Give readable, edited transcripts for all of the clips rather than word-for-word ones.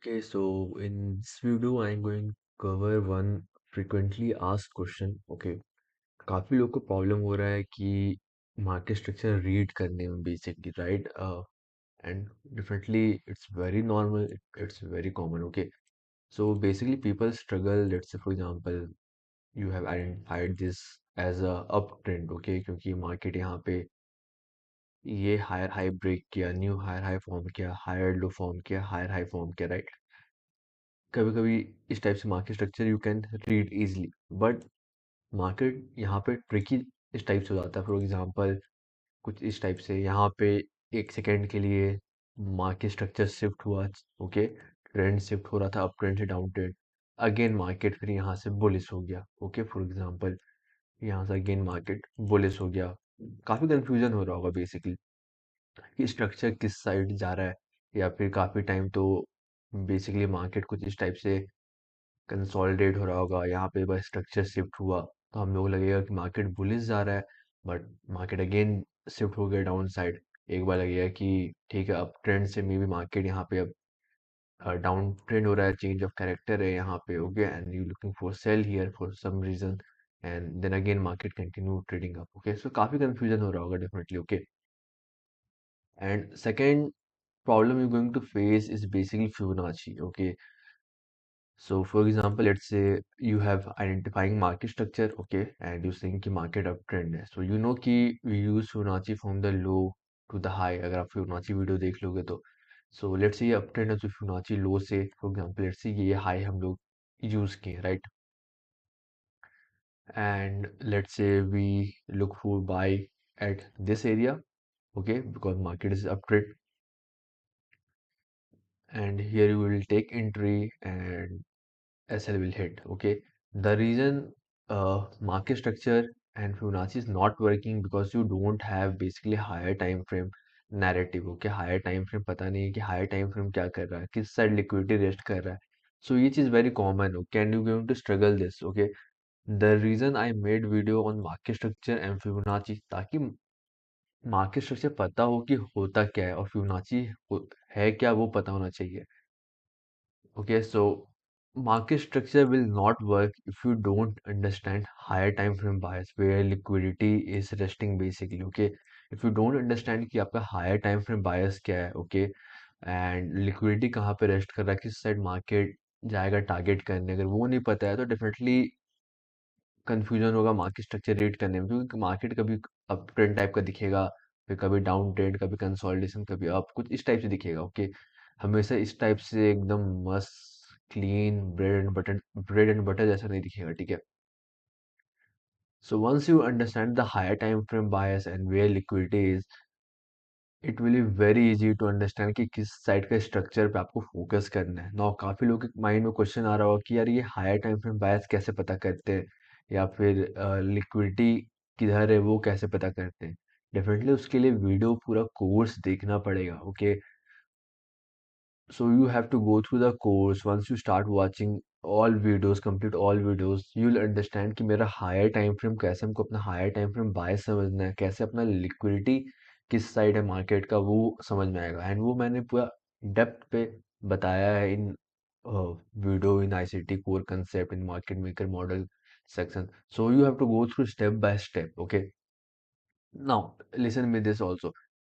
Okay, so in this video, I'm going to cover one frequently asked question. Okay, काफी लोग को problem हो रहा है कि मार्केट स्ट्रक्चर रीड करने में basically right and differently it's very normal it's very common okay so basically people struggle let's say for example you have identified this as a uptrend okay क्योंकि market यहाँ पे ये higher high break किया new higher high form किया higher low form किया higher high form किया right कभी कभी इस टाइप से market structure you can read easily but market यहाँ पे ट्रिकी इस टाइप से हो जाता है फॉर एग्जांपल कुछ इस टाइप से यहाँ पे एक सेकेंड के लिए मार्केट स्ट्रक्चर शिफ्ट हुआ ओके ट्रेंड शिफ्ट हो रहा था अप ट्रेंड से डाउन ट्रेंड अगेन मार्केट फिर यहाँ से बुलिश हो गया ओके फॉर एग्जांपल यहाँ से अगेन मार्केट बुलिश हो गया काफी कंफ्यूजन हो रहा होगा बेसिकली कि स्ट्रक्चर किस साइड जा रहा है या फिर काफी टाइम तो बेसिकली मार्केट कुछ इस टाइप से कंसोलिडेट हो रहा होगा यहाँ पे बस स्ट्रक्चर शिफ्ट हुआ तो हम लोग लगेगा कि मार्केट बुलिश जा रहा है बट मार्केट अगेन शिफ्ट हो गया डाउन साइड एक बार लगेगा कि ठीक है अब ट्रेंड से मे बी मार्केट यहाँ पे अब डाउन ट्रेंड हो रहा है चेंज ऑफ कैरेक्टर है यहाँ पे okay and you looking for sell here for some reason and then again market continue trading up okay so काफी कंफ्यूजन हो रहा होगा definitely okay and second problem you're going to face is basically Fibonacci okay. So for example, let's say you have identifying market structure, okay, and you're saying कि market uptrend है. So you know कि we use Fibonacci from the low to the high. अगर आप Fibonacci video देख लोगे तो so let's say ये uptrend है तो Fibonacci low से for example let's say ये high हम लोग use किए right and let's say we look for buy at this area okay because market is uptrend and here you will take entry and SL will hit. Okay, the reason market structure and Fibonacci is not working because you don't have basically higher time frame narrative. Okay, higher time frame पता नहीं है कि higher time frame क्या कर रहा है किस side liquidity rest कर रहा है so ये चीज़ very common okay and you going to struggle this okay the reason I made video on market structure and Fibonacci ताकि market structure पता हो कि होता क्या है और Fibonacci है क्या वो पता होना चाहिए. Okay, so market structure will not work if you don't understand higher time frame bias where liquidity is resting basically. Okay, if you don't understand कि आपका higher time frame bias क्या है, okay, and liquidity कहाँ पे rest कर रहा है, किस साइड market जाएगा target करने, अगर वो नहीं पता है तो definitely कंफ्यूजन होगा मार्केट स्ट्रक्चर रीड करने में क्योंकि मार्केट कभी अप ट्रेंड टाइप का दिखेगा फिर कभी डाउन ट्रेंड कभी कंसोलिडेशन कभी अप कुछ इस टाइप से दिखेगा ओके हमेशा इस टाइप से एकदम मस्त क्लीन ब्रेड एंड बटर जैसा नहीं दिखेगा ठीक है so once you understand the higher time frame bias and where liquidity is it will be very easy to understand कि किस साइड का स्ट्रक्चर पे आपको फोकस करना है नाउ काफी लोगों के माइंड में क्वेश्चन आ रहा होगा कि यार ये हायर टाइम फ्रेम बायस कैसे पता करते हैं या फिर लिक्विडिटी किधर है वो कैसे पता करते हैं डेफिनेटली उसके लिए वीडियो पूरा कोर्स देखना पड़ेगा okay so you have to go through the course once you start watching all videos complete all videos you'll understand कि मेरा हायर टाइम फ्रेम कैसे हमको अपना हायर टाइम फ्रेम बाय समझना है कैसे अपना लिक्विडिटी किस साइड है मार्केट का वो समझ में आएगा एंड वो मैंने पूरा डेप्थ पे बताया है in video in ICT core concept in market maker model section so you have to go through step by step okay now listen with this also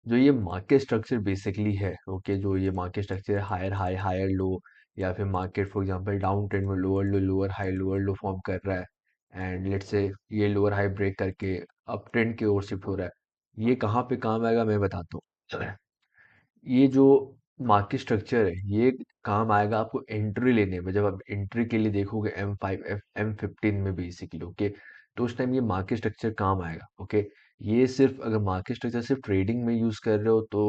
जो ये मार्केट स्ट्रक्चर बेसिकली है okay जो ये market structure higher high higher low या फिर market for example downtrend में lower low form कर रहा है एंड लेट्स से ये लोअर हाई ब्रेक करके अप ट्रेंड की ओर शिफ्ट हो रहा है ये कहाँ पे काम आएगा मैं बताता हूँ ये जो मार्केट स्ट्रक्चर है ये काम आएगा आपको एंट्री लेने में जब आप एंट्री के लिए देखोगे M15 में बेसिकली ओके तो उस टाइम ये मार्केट स्ट्रक्चर काम आएगा ओके ये सिर्फ अगर मार्केट स्ट्रक्चर सिर्फ ट्रेडिंग में यूज कर रहे हो तो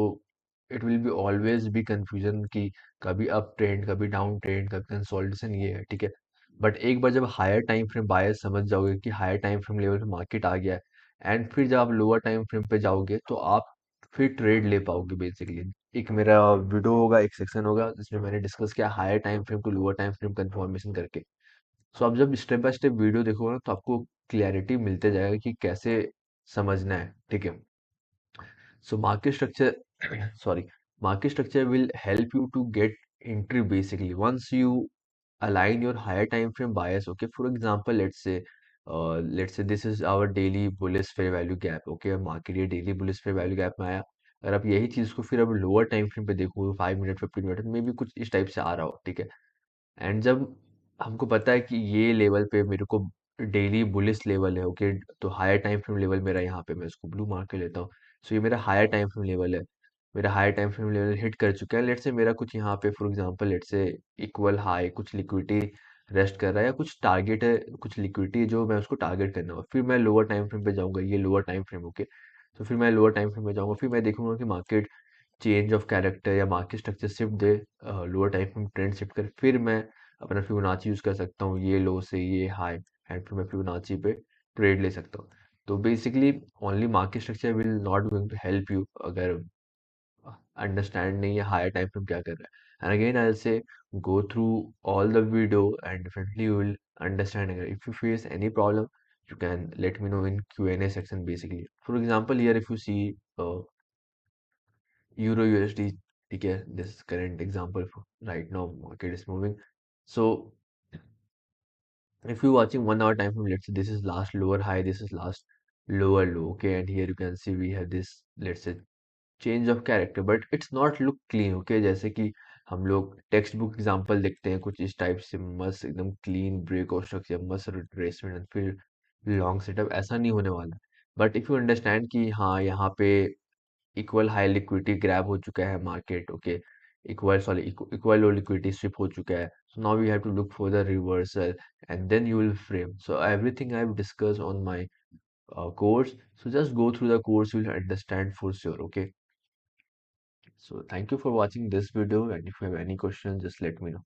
it will be always be confusion कि कभी अप ट्रेंड कभी डाउन ट्रेंड कभी कंसोलिडेशन ये है ठीक है बट एक बार जब हायर टाइम फ्रेम बायस समझ जाओगे कि हायर टाइम फ्रेम लेवल पे मार्केट आ गया है एंड फिर जब आप लोअर टाइम फ्रेम पे जाओगे तो आप फिर ट्रेड ले पाओगे बेसिकली एक मेरा वीडियो होगा एक सेक्शन होगा जिसमें मैंने डिस्कस किया higher time frame to lower time frame confirmation करके सो आप जब स्टेप बाय स्टेप वीडियो देखोगे ना तो आपको क्लैरिटी मिलते जाएगा कि कैसे समझना है ठीक है so market structure sorry market structure will help you to get entry basically. Once you align your higher time frame bias, okay, for example, let's say this is our daily bullish fair value gap, okay, market ये daily bullish fair value gap में आया, अगर आप यही चीज को फिर अब लोअर टाइम फ्रेम पे देखो, 5 मिनट 15 मिनट में भी कुछ इस टाइप से आ रहा हो, ठीक है। एंड जब हमको पता है कि ये लेवल पे मेरे को डेली बुलिश लेवल है, ओके, तो हायर टाइम फ्रेम लेवल मेरा यहाँ पे, मैं इसको ब्लू मार्क के लेता हूँ। सो ये मेरा हायर टाइम फ्रेम लेवल है, मेरा higher time frame level hit कर चुका है। लेट्स से मेरा कुछ यहाँ पे for example let's say equal high कुछ लिक्विडिटी रेस्ट कर रहा है, या कुछ टारगेट है, कुछ लिक्विडिटी जो मैं उसको टारगेट करना होगा, फिर मैं लोअर टाइम फ्रेम पे जाऊंगा, ये लोअर टाइम फ्रेम, ओके। तो फिर मैं लोअर टाइम फ्रेम में जाऊंगा, फिर मैं देखूंगा कि मार्केट चेंज ऑफ कैरेक्टर या मार्केट स्ट्रक्चर शिफ्ट दे, lower time frame trend shift कर, फिर मैं अपना फिबोनाची यूज कर सकता हूँ, ये लो से ये हाई, एंड फिर मैं फिबोनाची पे ट्रेड ले सकता हूँ। तो basically only market structure will not going to help you अगर अंडरस्टैंड नहीं है हायर टाइम फ्रेम क्या कर रहा है। And again I say go through all the video and definitely you will understand. अगर if you face any problem you can let me know in Q&A section basically. For example, here if you see Euro USD, ठीक है, this is current example for right now market is moving. So if you're watching 1 hour time frame, let's say this is last lower high, this is last lower low, okay, and here you can see we have this, let's say, change of character, but it's not look clean, okay. जैसे कि हम लोग text book example देखते हैं कुछ इस type से, मस्त एकदम क्लीन ब्रेकआउट स्ट्रक्चर, मस्त रिट्रेसमेंट एंड फिर लॉन्ग सेटअप, ऐसा नहीं होने वाला। बट इफ यू अंडरस्टैंड कि हाँ यहाँ पे इक्वल हाई लिक्विडिटी ग्रैब हो चुका है market, okay, equal sorry equal low liquidity sweep हो चुका है, so now we have to look for the reversal and then you will frame. So everything I have discuss on my course, so just go through the course, you'll understand for sure, okay। So thank you for watching this video, and if you have any questions, just let me know.